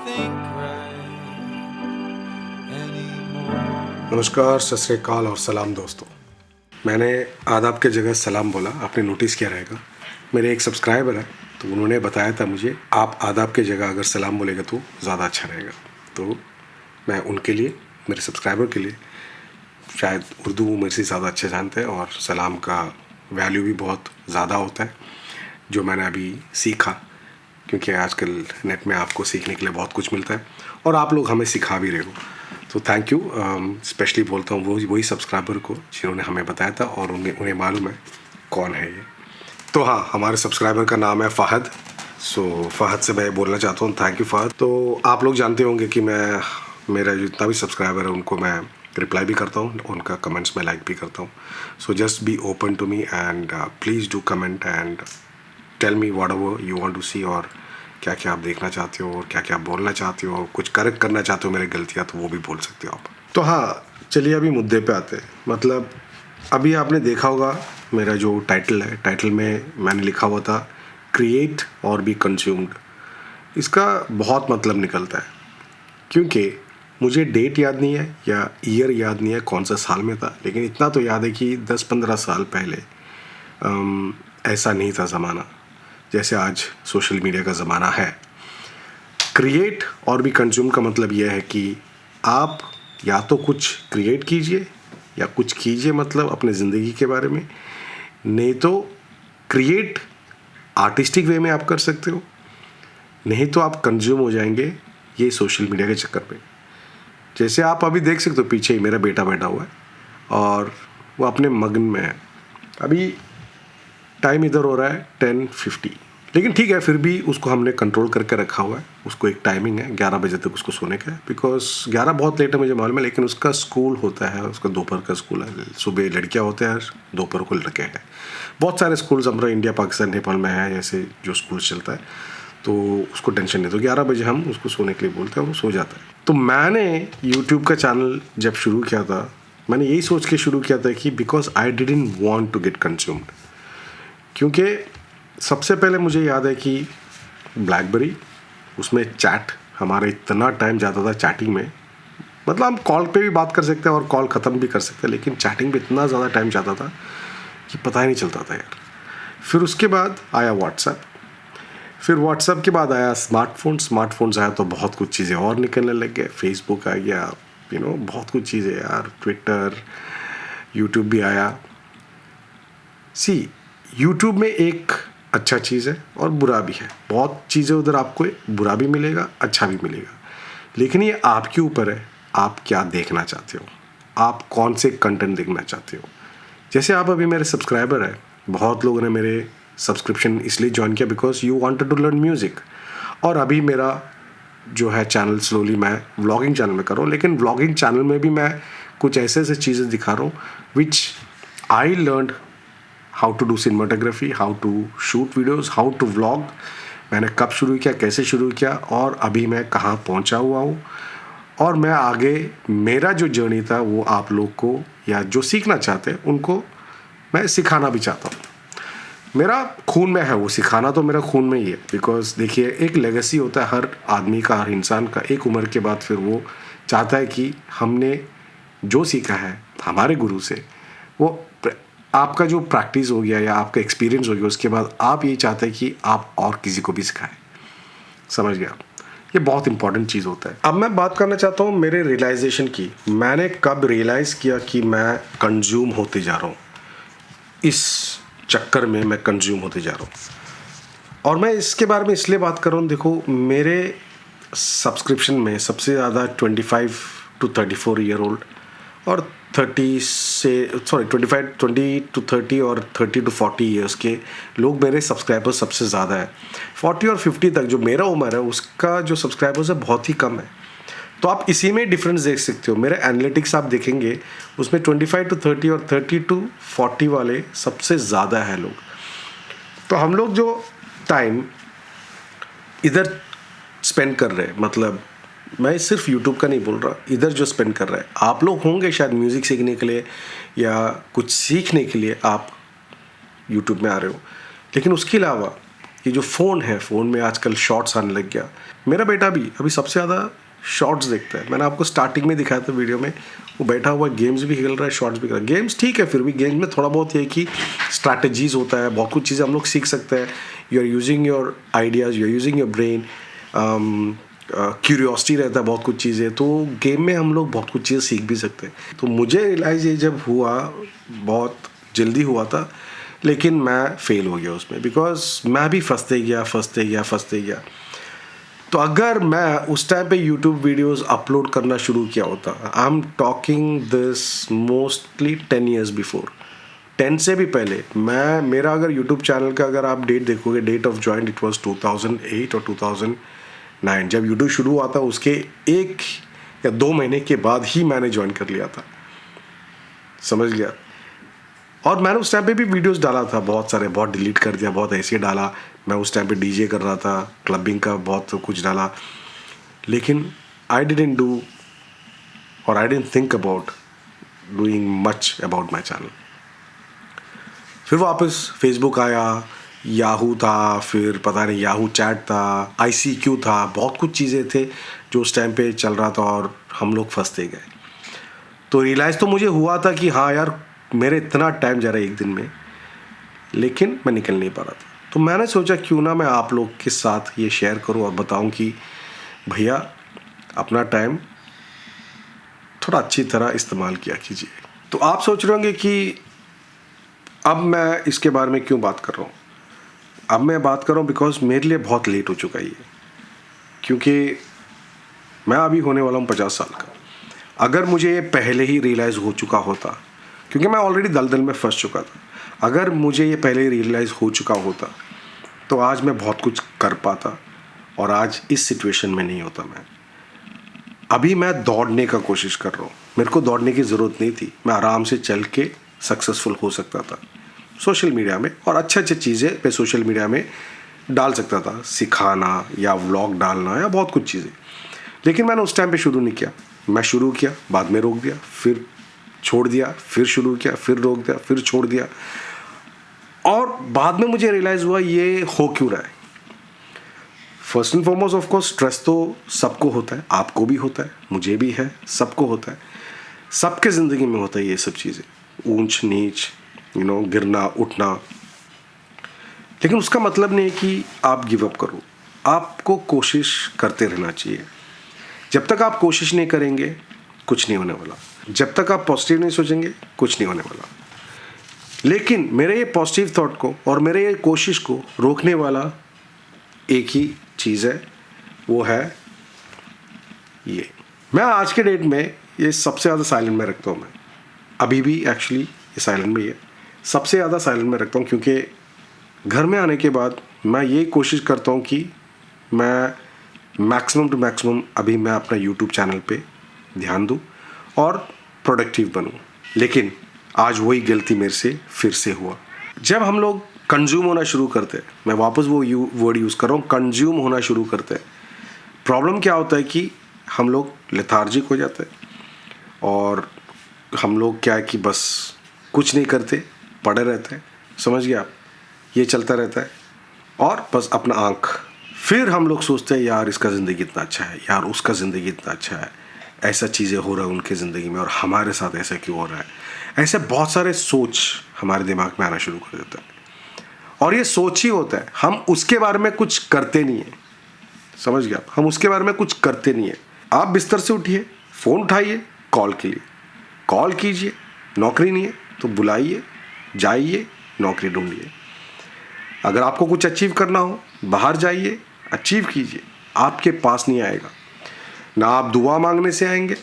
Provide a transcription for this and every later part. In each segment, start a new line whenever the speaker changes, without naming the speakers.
think right anymore.
नमस्कार, सत श्री अकाल और सलाम दोस्तों। मैंने आदाब के जगह सलाम बोला, आपने नोटिस किया रहेगा। मेरे एक सब्सक्राइबर है, तो उन्होंने बताया था मुझे आप आदाब के जगह अगर सलाम बोलेगा तो ज़्यादा अच्छा रहेगा। तो मैं उनके लिए, मेरे सब्सक्राइबर के लिए, शायद उर्दू मेरे से ज़्यादा अच्छे जानते हैं और सलाम का वैल्यू भी बहुत ज़्यादा होता है, जो मैंने अभी सीखा। क्योंकि आजकल नेट में आपको सीखने के लिए बहुत कुछ मिलता है और आप लोग हमें सिखा भी रहे हो। तो थैंक यू, स्पेशली बोलता हूँ वही सब्सक्राइबर को जिन्होंने हमें बताया था और उन्हें मालूम है कौन है ये। तो हाँ, हमारे सब्सक्राइबर का नाम है फ़हद। सो फ़हद से मैं बोलना चाहता हूँ थैंक यू फ़हद। तो आप लोग जानते होंगे कि मेरा जितना भी सब्सक्राइबर है उनको मैं रिप्लाई भी करता हूँ, उनका कमेंट्स में लाइक भी करता हूँ। So just be open to me and please do comment and tell me whatever you want to see, और क्या क्या आप देखना चाहते हो और क्या क्या आप बोलना चाहते हो, कुछ करेक्ट करना चाहते हो मेरी गलतियाँ, तो वो भी बोल सकते हो आप। तो हाँ, चलिए अभी मुद्दे पे आते हैं। मतलब अभी आपने देखा होगा मेरा जो टाइटल है, टाइटल में मैंने लिखा हुआ था क्रिएट और बी कंज्यूम्ड। इसका बहुत मतलब निकलता है, क्योंकि मुझे डेट याद नहीं है या ईयर याद नहीं है कौन सा साल में था, लेकिन इतना तो याद है कि 10-15 साल पहले ऐसा नहीं था ज़माना जैसे आज सोशल मीडिया का ज़माना है। क्रिएट और भी कंज्यूम का मतलब यह है कि आप या तो कुछ क्रिएट कीजिए या कुछ कीजिए, मतलब अपने ज़िंदगी के बारे में। नहीं तो क्रिएट आर्टिस्टिक वे में आप कर सकते हो, नहीं तो आप कंज्यूम हो जाएंगे ये सोशल मीडिया के चक्कर में। जैसे आप अभी देख सकते हो, पीछे ही मेरा बेटा बैठा हुआ है और वो अपने मगन में है। अभी टाइम इधर हो रहा है 10:50, लेकिन ठीक है, फिर भी उसको हमने कंट्रोल करके रखा हुआ है। उसको एक टाइमिंग है, 11 बजे तक उसको सोने का है। बिकॉज 11 बहुत लेट है मुझे मालूम है, लेकिन उसका स्कूल होता है, उसका दोपहर का स्कूल है। सुबह लड़कियां होते हैं, दोपहर को लड़के हैं। बहुत सारे स्कूल्स हमारे इंडिया, पाकिस्तान, नेपाल में है ऐसे जो स्कूल चलता है, तो उसको टेंशन नहीं। तो 11 बजे हम उसको सोने के लिए बोलते हैं, वो सो जाता है। तो मैंने यूट्यूब का चैनल जब शुरू किया था, मैंने यही सोच के शुरू किया था कि because I didn't want to get consumed. क्योंकि सबसे पहले मुझे याद है कि ब्लैकबेरी, उसमें चैट, हमारा इतना टाइम जाता था चैटिंग में। मतलब हम कॉल पे भी बात कर सकते हैं और कॉल ख़त्म भी कर सकते हैं, लेकिन चैटिंग पे इतना ज़्यादा टाइम जाता था कि पता ही नहीं चलता था यार। फिर उसके बाद आया व्हाट्सएप, फिर व्हाट्सएप के बाद आया स्मार्टफोन्स आया तो बहुत कुछ चीज़ें और निकलने लग गए। फेसबुक आ गया, बहुत कुछ चीज़ें यार, ट्विटर, यूट्यूब भी आया। यूट्यूब में एक अच्छा चीज़ है और बुरा भी है। बहुत चीज़ें उधर आपको बुरा भी मिलेगा, अच्छा भी मिलेगा, लेकिन ये आपके ऊपर है, आप क्या देखना चाहते हो, आप कौन से कंटेंट देखना चाहते हो। जैसे आप अभी मेरे सब्सक्राइबर है, बहुत लोगों ने मेरे सब्सक्रिप्शन इसलिए ज्वाइन किया because you wanted to learn music. और अभी मेरा जो है चैनल, स्लोली मैं व्लॉगिंग चैनल में कर रहा हूँ, लेकिन व्लॉगिंग चैनल में भी मैं कुछ ऐसे ऐसे चीज़ें दिखा रहा हूँ which I learned, how to do cinematography, how to shoot videos, how to vlog. मैंने कब शुरू किया, कैसे शुरू किया और अभी मैं कहाँ पहुँचा हुआ हूँ, और मैं आगे मेरा जो जर्नी था वो आप लोग को या जो सीखना चाहते हैं उनको मैं सिखाना भी चाहता हूँ। मेरा खून में है वो सिखाना, तो मेरा खून में ही है। बिकॉज देखिए, एक लेगेसी होता है हर आदमी का, हर इंसान का। एक उम्र के बाद फिर वो चाहता है कि हमने जो सीखा है हमारे गुरु से, वो आपका जो प्रैक्टिस हो गया या आपका एक्सपीरियंस हो गया, उसके बाद आप ये चाहते हैं कि आप और किसी को भी सिखाएं। समझ गया? ये बहुत इंपॉर्टेंट चीज़ होता है। अब मैं बात करना चाहता हूँ मेरे रियलाइजेशन की। मैंने कब रियलाइज़ किया कि मैं कंज्यूम होते जा रहा हूँ, इस चक्कर में मैं कंज्यूम होते जा रहा हूँ। और मैं इसके बारे में इसलिए बात कर रहा हूँ, देखो मेरे सब्सक्रिप्शन में सबसे ज़्यादा 25 to 34 ईयर ओल्ड और 20 to 30 और 30 to 40 ईयर्स के लोग मेरे सब्सक्राइबर्स सबसे ज़्यादा है। 40 और 50 तक जो मेरा उम्र है उसका जो सब्सक्राइबर्स है बहुत ही कम है। तो आप इसी में डिफरेंस देख सकते हो। मेरे एनालिटिक्स आप देखेंगे, उसमें 25 to 30 और 30 to 40 वाले सबसे ज़्यादा है लोग। तो हम लोग जो टाइम इधर स्पेंड कर रहे हैं, मतलब मैं सिर्फ यूट्यूब का नहीं बोल रहा, इधर जो स्पेंड कर रहा है, आप लोग होंगे शायद म्यूज़िक सीखने के लिए या कुछ सीखने के लिए आप यूट्यूब में आ रहे हो, लेकिन उसके अलावा ये जो फ़ोन है, फ़ोन में आजकल शॉर्ट्स आने लग गया। मेरा बेटा भी अभी सबसे ज़्यादा शॉर्ट्स देखता है। मैंने आपको स्टार्टिंग में दिखाया था वीडियो में, वो बैठा हुआ गेम्स भी खेल रहा है, शॉर्ट्स भी कर रहा है। गेम्स ठीक है, फिर भी गेम्स में थोड़ा बहुत ये कि स्ट्रैटेजीज होता है, बहुत कुछ चीज़ें हम लोग सीख सकते हैं। You are using your ideas, you are using your brain, curiosity रहता है बहुत कुछ चीज़ें, तो गेम में हम लोग बहुत कुछ चीज़ें सीख भी सकते हैं। तो मुझे रियलाइज़ ये जब हुआ, बहुत जल्दी हुआ था, लेकिन मैं फेल हो गया उसमें, बिकॉज मैं भी फंसते गया। तो अगर मैं उस टाइम पे यूट्यूब वीडियोस अपलोड करना शुरू किया होता, I am talking this mostly 10 years before, 10 से भी पहले, मेरा अगर यूट्यूब चैनल का अगर आप डेट देखोगे, date of join it was 2008 और 2009। जब यूट्यूब शुरू हुआ था उसके 1 या 2 महीने के बाद ही मैंने ज्वाइन कर लिया था, समझ गया। और मैंने उस टाइम पे भी वीडियोस डाला था बहुत सारे, बहुत डिलीट कर दिया, बहुत ऐसे डाला। मैं उस टाइम पे डीजे कर रहा था, क्लबिंग का बहुत कुछ डाला, लेकिन आई डिडंट डू और I didn't think about doing much about my channel. फिर वापस फेसबुक आया, याहू था, फिर पता नहीं याहू चैट था, ICQ था, बहुत कुछ चीज़ें थे जो उस टाइम पे चल रहा था और हम लोग फंसते गए। तो रियलाइज़ तो मुझे हुआ था कि हाँ यार, मेरे इतना टाइम जा रहा है एक दिन में, लेकिन मैं निकल नहीं पा रहा था। तो मैंने सोचा क्यों ना मैं आप लोग के साथ ये शेयर करूं और बताऊं कि भैया अपना टाइम थोड़ा अच्छी तरह इस्तेमाल किया कीजिए। तो आप सोच रहे होंगे कि अब मैं इसके बारे में क्यों बात कर रहा हूँ। अब मैं बात कर रहा हूँ बिकॉज मेरे लिए बहुत लेट हो चुका है ये, क्योंकि मैं अभी होने वाला हूँ 50 साल का। अगर मुझे ये पहले ही रियलाइज़ हो चुका होता, क्योंकि मैं ऑलरेडी दलदल में फंस चुका था, अगर मुझे ये पहले ही रियलाइज़ हो चुका होता तो आज मैं बहुत कुछ कर पाता और आज इस सिचुएशन में नहीं होता। मैं अभी दौड़ने का कोशिश कर रहा हूँ। मेरे को दौड़ने की ज़रूरत नहीं थी, मैं आराम से चल के सक्सेसफुल हो सकता था सोशल मीडिया में, और अच्छे चीज़ें मैं सोशल मीडिया में डाल सकता था, सिखाना या व्लॉग डालना या बहुत कुछ चीज़ें। लेकिन मैंने उस टाइम पे शुरू नहीं किया। मैं शुरू किया, बाद में रोक दिया, फिर छोड़ दिया, फिर शुरू किया, फिर रोक दिया, फिर छोड़ दिया, और बाद में मुझे रियलाइज़ हुआ ये हो क्यों रहा है। First and foremost of course stress तो सबको होता है, आपको भी होता है, मुझे भी है, सबको होता है, सबके ज़िंदगी में होता है ये सब चीज़ें, ऊंच नीच, गिरना उठना। लेकिन उसका मतलब नहीं है कि आप गिव अप करो, आपको कोशिश करते रहना चाहिए। जब तक आप कोशिश नहीं करेंगे कुछ नहीं होने वाला, जब तक आप पॉजिटिव नहीं सोचेंगे कुछ नहीं होने वाला। लेकिन मेरे ये पॉजिटिव थॉट को और मेरे ये कोशिश को रोकने वाला एक ही चीज़ है, वो है ये। मैं आज के डेट में ये सबसे ज़्यादा साइलेंट में रखता हूँ। मैं अभी भी एक्चुअली ये साइलेंट में ही है, सबसे ज़्यादा साइलेंट में रखता हूँ, क्योंकि घर में आने के बाद मैं ये कोशिश करता हूँ कि मैं मैक्सिमम टू मैक्सिमम अभी मैं अपना यूट्यूब चैनल पे ध्यान दूँ और प्रोडक्टिव बनूँ। लेकिन आज वही गलती मेरे से फिर से हुआ। जब हम लोग कंज्यूम होना शुरू करते हैं, मैं वापस वो वर्ड यूज़ कर रहा हूँ, कंज्यूम होना शुरू करते हैं, प्रॉब्लम क्या होता है कि हम लोग लेथार्जिक हो जाते हैं और हम लोग क्या है कि बस कुछ नहीं करते, पड़े रहते हैं, समझ गया आप, ये चलता रहता है और बस अपना आँख। फिर हम लोग सोचते हैं यार इसका ज़िंदगी इतना अच्छा है, यार उसका ज़िंदगी इतना अच्छा है, ऐसा चीज़ें हो रहा है उनके ज़िंदगी में और हमारे साथ ऐसा क्यों हो रहा है। ऐसे बहुत सारे सोच हमारे दिमाग में आना शुरू कर देता है और ये सोच ही होता है, हम उसके बारे में कुछ करते नहीं है, समझ गया, हम उसके बारे में कुछ करते नहीं है। आप बिस्तर से उठिए, फ़ोन उठाइए, कॉल के लिए कॉल कीजिए, नौकरी नहीं है तो बुलाइए, जाइए नौकरी ढूंढिए। अगर आपको कुछ अचीव करना हो बाहर जाइए, अचीव कीजिए, आपके पास नहीं आएगा। ना आप दुआ मांगने से आएंगे,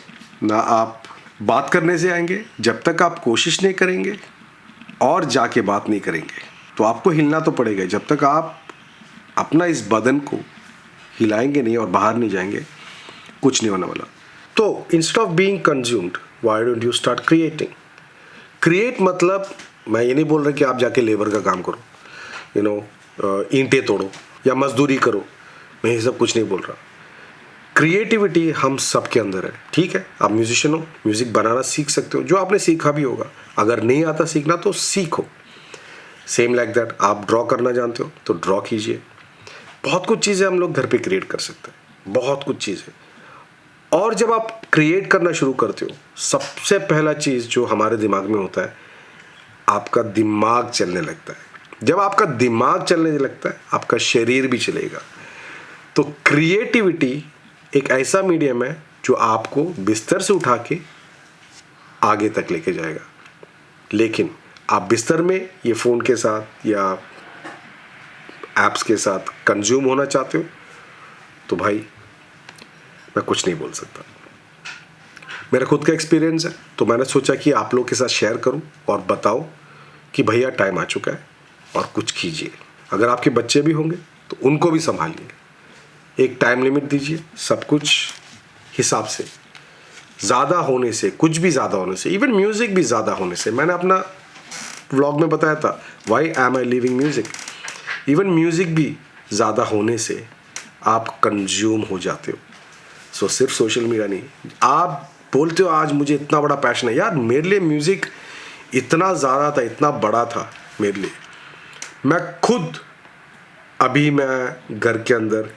ना आप बात करने से आएंगे। जब तक आप कोशिश नहीं करेंगे और जाके बात नहीं करेंगे तो आपको हिलना तो पड़ेगा। जब तक आप अपना इस बदन को हिलाएंगे नहीं और बाहर नहीं जाएंगे कुछ नहीं होने वाला। तो instead of being consumed, why don't you start creating. Create मतलब मैं ये नहीं बोल रहा कि आप जाके लेबर का काम करो, ईंटें तोड़ो या मजदूरी करो, मैं ये सब कुछ नहीं बोल रहा। क्रिएटिविटी हम सब के अंदर है, ठीक है। आप म्यूजिशियन हो, म्यूज़िक बनाना सीख सकते हो, जो आपने सीखा भी होगा। अगर नहीं आता सीखना तो सीखो। सेम लाइक दैट, आप ड्रॉ करना जानते हो तो ड्रॉ कीजिए, बहुत कुछ चीज़ें हम लोग घर पे क्रिएट कर सकते हैं, बहुत कुछ चीज़ें। और जब आप क्रिएट करना शुरू करते हो, सबसे पहला चीज़ जो हमारे दिमाग में होता है, आपका दिमाग चलने लगता है। जब आपका दिमाग चलने लगता है, आपका शरीर भी चलेगा। तो क्रिएटिविटी एक ऐसा मीडियम है जो आपको बिस्तर से उठा के आगे तक लेके जाएगा। लेकिन आप बिस्तर में ये फ़ोन के साथ या ऐप्स के साथ कंज्यूम होना चाहते हो, तो भाई मैं कुछ नहीं बोल सकता। मेरा खुद का एक्सपीरियंस है, तो मैंने सोचा कि आप लोग के साथ शेयर करूं और बताओ कि भैया टाइम आ चुका है और कुछ कीजिए। अगर आपके बच्चे भी होंगे तो उनको भी संभालिए, एक टाइम लिमिट दीजिए, सब कुछ हिसाब से। ज़्यादा होने से, कुछ भी ज़्यादा होने से, इवन म्यूज़िक भी ज़्यादा होने से, मैंने अपना व्लॉग में बताया था वाई एम आई लिविंग म्यूज़िक। इवन म्यूज़िक भी ज़्यादा होने से आप कंज्यूम हो जाते हो। सो सिर्फ सोशल मीडिया नहीं, आप बोलते हो आज मुझे इतना बड़ा पैशन है। यार मेरे लिए म्यूज़िक इतना ज़्यादा था, इतना बड़ा था मेरे लिए। मैं खुद अभी मैं घर के अंदर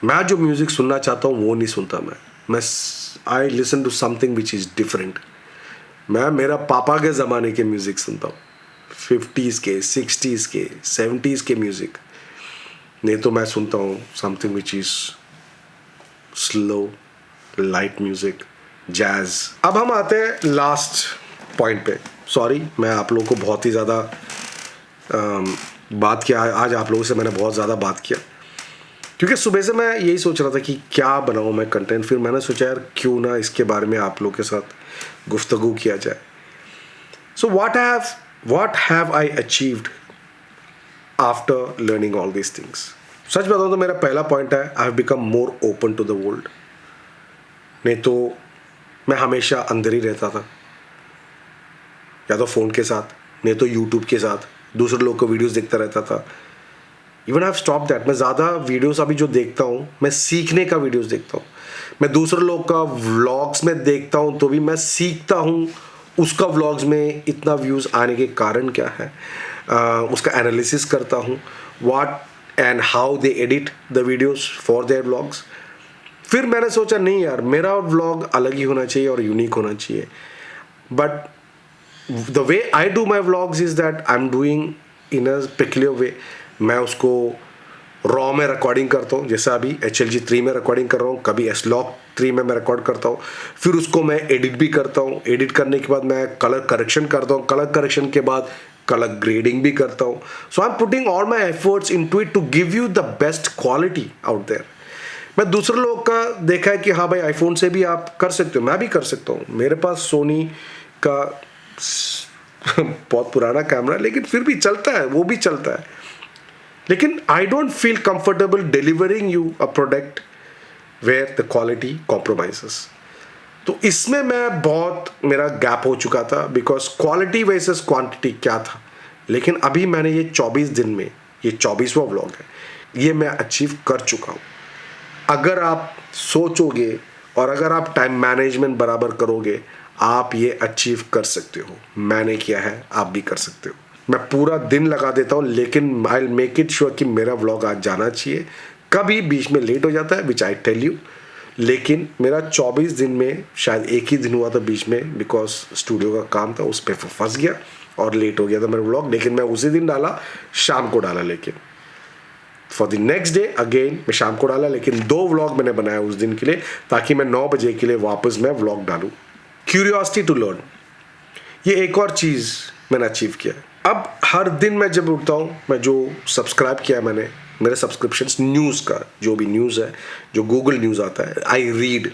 मैं जो म्यूज़िक सुनना चाहता हूँ वो नहीं सुनता। मैं I listen to something which is different. मैं मेरा पापा के ज़माने के म्यूज़िक सुनता हूँ, 50s के, 60s के, 70s के म्यूज़िक। नहीं तो मैं सुनता हूँ something which is slow light music, jazz. अब हम आते हैं लास्ट पॉइंट पे। सॉरी, मैं आप लोगों को बहुत ही ज़्यादा बात किया आज, आप लोगों से मैंने बहुत ज़्यादा बात किया, क्योंकि सुबह से मैं यही सोच रहा था कि क्या बनाऊँ मैं कंटेंट। फिर मैंने सोचा यार क्यों ना इसके बारे में आप लोग के साथ गुफ्तगू किया जाए। So what have I achieved after learning all these things. सच बताऊँ तो मेरा पहला पॉइंट है, I have become more open to the world. नहीं तो मैं हमेशा अंदर ही रहता था, या तो फ़ोन के साथ, नहीं तो यूट्यूब के साथ दूसरे लोग को वीडियोस देखता रहता था। Even I have stop that. मैं ज़्यादा वीडियोस अभी जो देखता हूँ, मैं सीखने का वीडियोस देखता हूँ। मैं दूसरे लोग का व्लॉग्स में देखता हूँ तो भी मैं सीखता हूँ उसका व्लॉग्स में इतना व्यूज़ आने के कारण क्या है, उसका एनालिसिस करता हूँ, what and how they edit the videos for their vlogs. फिर मैंने सोचा नहीं यार, मेरा व्लॉग अलग ही होना चाहिए और यूनिक होना चाहिए। But the way I do my vlogs is that I am doing in a peculiar way. मैं उसको रॉ में रिकॉर्डिंग करता हूँ, जैसे अभी HLG 3 में रिकॉर्डिंग कर रहा हूँ, कभी S-Log 3 में मैं रिकॉर्ड करता हूँ। फिर उसको मैं एडिट भी करता हूँ, एडिट करने के बाद मैं कलर करेक्शन करता हूँ, कलर करेक्शन के बाद कलर ग्रेडिंग भी करता हूँ। So I am putting all my efforts into it to give you the best quality out there. मैं दूसरे लोग का देखा है कि हाँ भाई आईफोन से भी आप कर सकते हो, मैं भी कर सकता हूँ। मेरे पास सोनी का बहुत पुराना कैमरा है, लेकिन फिर भी चलता है, वो भी चलता है। लेकिन I don't feel comfortable delivering you a product where the quality compromises. तो इसमें मैं बहुत, मेरा गैप हो चुका था, बिकॉज क्वालिटी वर्सेस क्वांटिटी क्या था। लेकिन अभी मैंने ये 24 दिन में, ये 24वां व्लॉग है, ये मैं अचीव कर चुका हूँ। अगर आप सोचोगे और अगर आप टाइम मैनेजमेंट बराबर करोगे, आप ये अचीव कर सकते हो। मैंने किया है, आप भी कर सकते हो। मैं पूरा दिन लगा देता हूँ, लेकिन I will make it sure कि मेरा व्लॉग आज जाना चाहिए। कभी बीच में लेट हो जाता है, विच आई टेल यू, लेकिन मेरा 24 दिन में शायद एक ही दिन हुआ था बीच में, बिकॉज स्टूडियो का काम था, उस पर फंस गया और लेट हो गया था मेरा व्लॉग। लेकिन मैं उसी दिन डाला, शाम को डाला। लेकिन for the next day again मैं शाम को डाला, लेकिन 2 व्लॉग मैंने बनाया उस दिन के लिए, ताकि मैं 9 बजे के लिए वापस मैं व्लॉग डालूँ। क्यूरियोसिटी टू लर्न, ये एक और चीज़ मैंने अचीव किया। अब हर दिन मैं जब उठता हूँ, मैं जो सब्सक्राइब किया है मैंने, मेरे सब्सक्रिप्शंस न्यूज़ का, जो भी न्यूज़ है, जो गूगल न्यूज़ आता है, I read,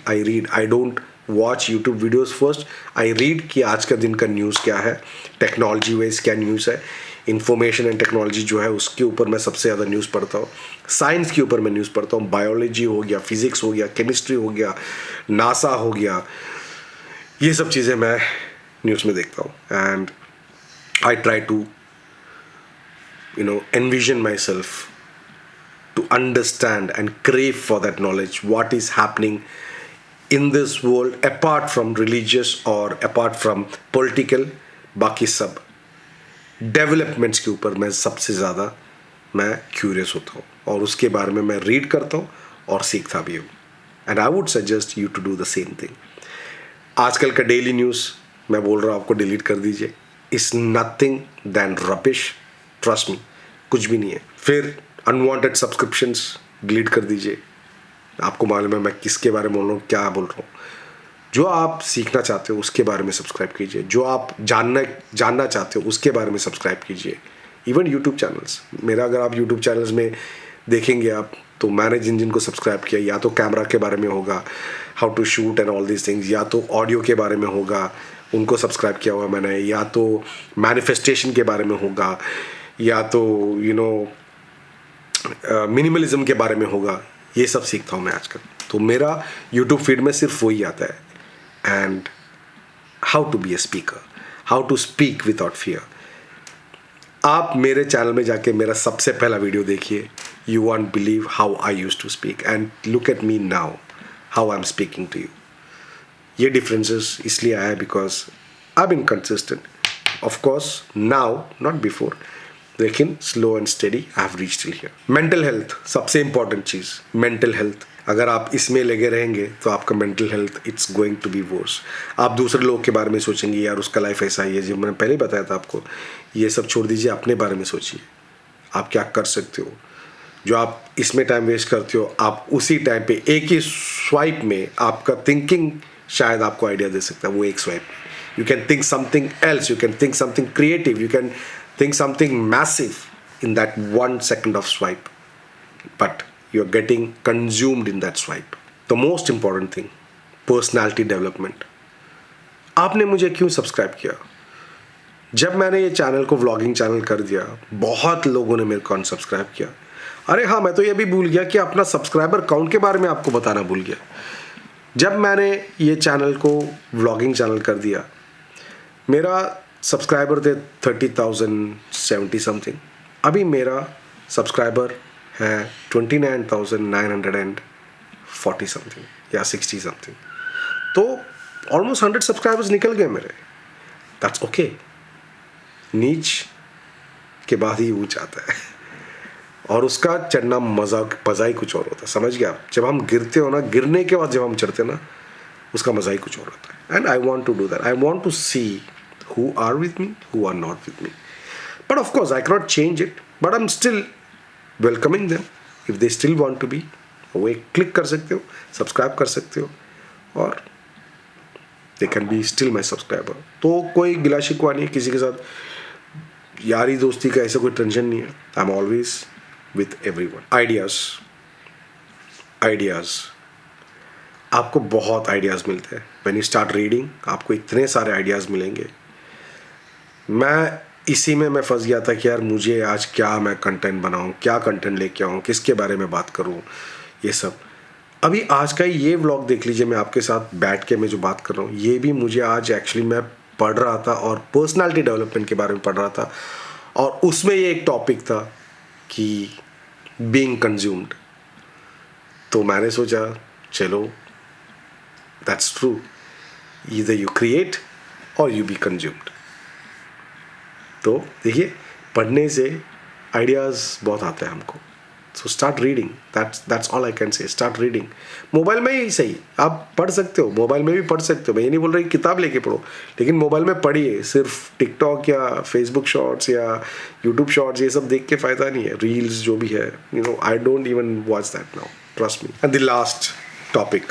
I don't watch YouTube videos first. I read कि आज का दिन का न्यूज़ क्या है, टेक्नोलॉजी वाइज क्या न्यूज़ है, इंफॉर्मेशन एंड टेक्नोलॉजी जो है उसके ऊपर मैं सबसे ज़्यादा न्यूज़ पढ़ता हूँ। साइंस के ऊपर मैं न्यूज़ पढ़ता हूँ, बायोलॉजी हो गया, फिजिक्स हो गया, केमिस्ट्री हो गया, नासा हो गया, ये सब चीज़ें मैं न्यूज़ में देखता हूँ। And I try to envision myself to understand and crave for that knowledge, what is happening in this world apart from religious or apart from political। बाकी सब डेवलपमेंट्स के ऊपर मैं सबसे ज़्यादा मैं क्यूरियस होता हूँ और उसके बारे में मैं रीड करता हूँ और सीखता भी हूँ. And I would suggest you to do the same thing. आजकल का डेली न्यूज़ मैं बोल रहा हूँ आपको डिलीट कर दीजिए. It's nothing than rubbish. Trust me, कुछ भी नहीं है. फिर अनवांटेड सब्सक्रिप्शंस डिलीट कर दीजिए. आपको मालूम है मैं किसके बारे में बोल रहा हूँ, क्या बोल रहा हूँ. जो आप सीखना चाहते हो उसके बारे में सब्सक्राइब कीजिए. जो आप जानना चाहते हो उसके बारे में सब्सक्राइब कीजिए. इवन यूट्यूब चैनल्स मेरा, अगर आप यूट्यूब चैनल्स में देखेंगे आप, तो मैंने जिन जिन को सब्सक्राइब किया, या तो कैमरा के बारे में होगा, how to shoot and all these things, या तो ऑडियो के बारे में होगा, उनको सब्सक्राइब किया हुआ मैंने, या तो मैनिफेस्टेशन के बारे में होगा, या तो मिनिमलिज्म के बारे में होगा. ये सब सीखता हूँ मैं आजकल. तो मेरा यूट्यूब फीड में सिर्फ वही आता है. And how to be a speaker, how to speak without fear. आप मेरे चैनल में जाके मेरा सबसे पहला वीडियो देखिए. You won't believe how I use to speak and look at me now, how I am speaking to you. ये differences इसलिए आया because I been consistent. Of course now, not before, लेकिन slow and steady I have reached till here. Mental health सबसे important चीज़. Mental health अगर आप इसमें लगे रहेंगे तो आपका mental health it's going to be worse. आप दूसरे लोग के बारे में सोचेंगे, यार उसका लाइफ ऐसा ही है, जो मैंने पहले बताया था आपको. ये सब छोड़ दीजिए, अपने बारे में सोचिए. आप क्या कर सकते हो. जो आप इसमें टाइम वेस्ट करते हो, आप उसी टाइम पे एक ही स्वाइप में आपका थिंकिंग शायद आपको आइडिया दे सकता है. वो एक swipe you can think something else, you can think something creative, you can think something massive in that 1 second of swipe, but you're getting consumed in that swipe. The most important thing, personality development. आपने मुझे क्यों subscribe किया? जब मैंने ये channel को vlogging channel कर दिया, बहुत लोगों ने मेरे को अनसब्सक्राइब किया. अरे हाँ, मैं तो ये भी भूल गया कि अपना सब्सक्राइबर काउंट के बारे में आपको बताना भूल गया. जब मैंने ये चैनल को व्लॉगिंग चैनल कर दिया, मेरा सब्सक्राइबर थे 30,070 समथिंग. अभी मेरा सब्सक्राइबर है 29,940 समथिंग या 60 समथिंग. तो ऑलमोस्ट 100 सब्सक्राइबर्स निकल गए मेरे. That's okay. नीच के बाद ही ऊंच आता है. और उसका चढ़ना मज़ा ही कुछ और होता है. समझ गया आप. जब हम गिरते हो ना, गिरने के बाद जब हम चढ़ते ना, उसका मज़ा ही कुछ और होता है. And I want to do that. I want to see who are with me, who are not with me. But of course I cannot change it, but I'm still welcoming them if they still want to be. वो एक click कर सकते हो, subscribe कर सकते हो, और they can be still my subscriber. तो कोई गिला शिकवा नहीं है किसी के साथ. यारी दोस्ती का ऐसा कोई टेंशन नहीं है. I'm always with everyone. Ideas. आपको बहुत आइडियाज़ मिलते हैं. When you start reading, आपको इतने सारे आइडियाज़ मिलेंगे. मैं इसी में मैं फंस गया था कि यार मुझे आज क्या मैं कंटेंट बनाऊं, क्या कंटेंट लेके आऊं, किसके बारे में बात करूं, ये सब. अभी आज का ये व्लॉग देख लीजिए. मैं आपके साथ बैठ के मैं जो बात कर रहा हूं, ये भी मुझे आज एक्चुअली मैं पढ़ रहा था और पर्सनालिटी डेवलपमेंट के बारे में पढ़ रहा था. और उसमें ये एक टॉपिक था कि बीइंग कंज्यूम्ड. तो मैंने सोचा चलो, that's true. Either you create और यू बी कंज्यूम्ड. तो देखिए, पढ़ने से आइडियाज़ बहुत आते हैं हमको. So start reading. That's all I can say. Start reading. Mobile में ही सही, आप पढ़ सकते हो, मोबाइल में भी पढ़ सकते हो. मैं ये नहीं बोल रहा कि किताब लेके पढ़ो, लेकिन मोबाइल में पढ़िए. सिर्फ टिकटॉक या फेसबुक शॉर्ट्स या यूट्यूब शॉर्ट्स ये सब देख के फ़ायदा नहीं है. रील्स जो भी है, I don't even watch that now, trust me. And the last topic,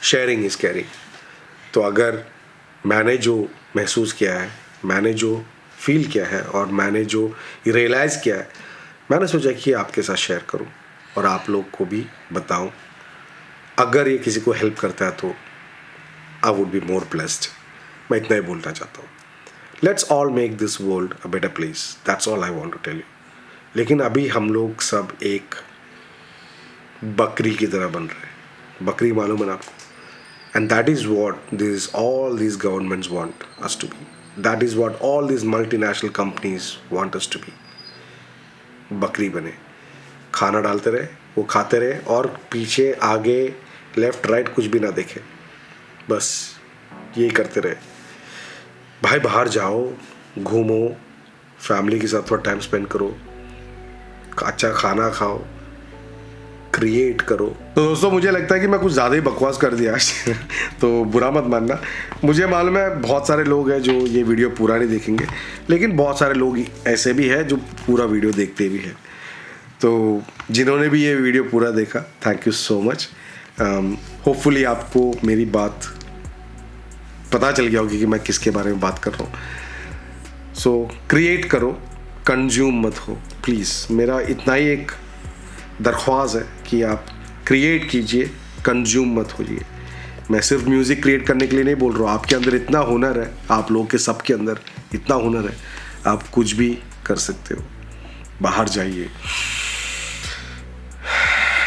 sharing is caring. तो अगर मैंने जो महसूस किया है, मैंने जो फील किया है और मैंने जो रियलाइज़ किया है, मैंने सोचा कि आपके साथ शेयर करूं और आप लोग को भी बताऊं. अगर ये किसी को हेल्प करता है तो I would be more blessed. मैं इतना ही बोलना चाहता हूं. Let's all make this world a better place. That's all I want to tell you. लेकिन अभी हम लोग सब एक बकरी की तरह बन रहे हैं. बकरी मालूम है ना आपको. And that is what all these governments want us to be. That is what all these multinational companies want us to be. बकरी बने, खाना डालते रहे, वो खाते रहे और पीछे आगे लेफ्ट राइट कुछ भी ना देखे, बस यही करते रहे. भाई बाहर जाओ, घूमो, फैमिली के साथ थोड़ा टाइम स्पेंड करो, अच्छा खाना खाओ, क्रिएट करो। तो दोस्तों मुझे लगता है कि मैं कुछ ज़्यादा ही बकवास कर दिया आज तो बुरा मत मानना। मुझे मालूम है बहुत सारे लोग हैं जो ये वीडियो पूरा नहीं देखेंगे, लेकिन बहुत सारे लोग ऐसे भी हैं जो पूरा वीडियो देखते भी हैं। तो जिन्होंने भी ये वीडियो पूरा देखा, thank you so much. Hopefully आपको मेरी बात पता चल गया होगी कि मैं किसके बारे में बात कर रहा हूँ। सो क्रिएट करो, कंज्यूम मत हो प्लीज़। मेरा इतना ही एक दरख्वास्त है कि आप क्रिएट कीजिए, कंज्यूम मत होइए। मैं सिर्फ म्यूज़िक क्रिएट करने के लिए नहीं बोल रहा हूँ, आपके अंदर इतना हुनर है, आप लोगों के सबके अंदर इतना हुनर है, आप कुछ भी कर सकते हो। बाहर जाइए,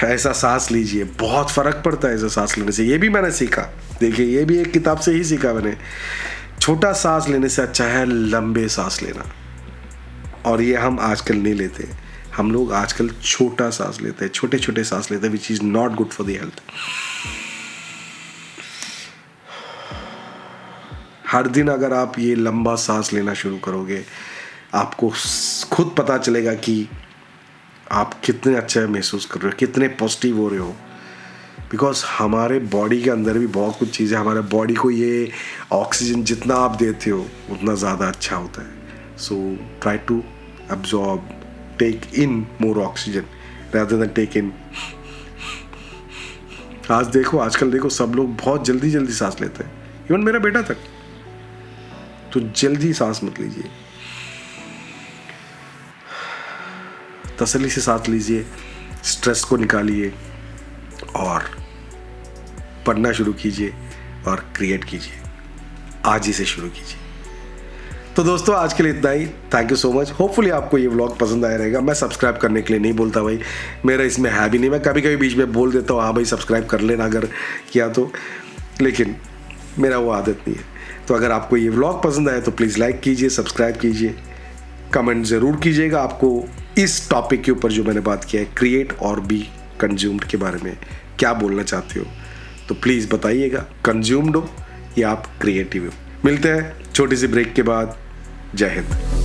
ऐसा सांस लीजिए, बहुत फ़र्क पड़ता है ऐसा सांस लेने से। ये भी मैंने सीखा, देखिए ये भी एक किताब से ही सीखा मैंने। छोटा सांस लेने से अच्छा है लंबे सांस लेना, और ये हम आजकल नहीं लेते। हम लोग आजकल छोटा सांस लेते हैं, छोटे छोटे सांस लेते हैं, which is not good for the health. हर दिन अगर आप ये लंबा सांस लेना शुरू करोगे, आपको खुद पता चलेगा कि आप कितने अच्छा महसूस कर रहे हो, कितने पॉजिटिव हो रहे हो। बिकॉज हमारे बॉडी के अंदर भी बहुत कुछ चीज़ें, हमारे बॉडी को ये ऑक्सीजन जितना आप देते हो उतना ज़्यादा अच्छा होता है। So try to absorb, take in more oxygen rather than take in। आजकल देखो सब लोग बहुत जल्दी जल्दी सांस लेते हैं, इवन मेरा बेटा तक। तो जल्दी सांस मत लीजिए, तसल्ली से सांस लीजिए, स्ट्रेस को निकालिए और पढ़ना शुरू कीजिए और क्रिएट कीजिए। आज ही से शुरू कीजिए। तो दोस्तों आज के लिए इतना ही, thank you so much. Hopefully आपको ये व्लॉग पसंद आया रहेगा। मैं सब्सक्राइब करने के लिए नहीं बोलता भाई, मेरा इसमें है भी नहीं। मैं कभी कभी बीच में बोल देता हूँ हाँ भाई सब्सक्राइब कर लेना अगर किया तो, लेकिन मेरा वो आदत नहीं है। तो अगर आपको ये व्लॉग पसंद आया तो प्लीज़ लाइक कीजिए, सब्सक्राइब कीजिए, कमेंट ज़रूर कीजिएगा आपको इस टॉपिक के ऊपर जो मैंने बात किया है, क्रिएट और बी कंज्यूम्ड के बारे में क्या बोलना चाहते हो। तो प्लीज़ बताइएगा, कंज्यूम्ड हो या आप क्रिएटिव हो। मिलते हैं छोटी सी ब्रेक के बाद। जय हिंद।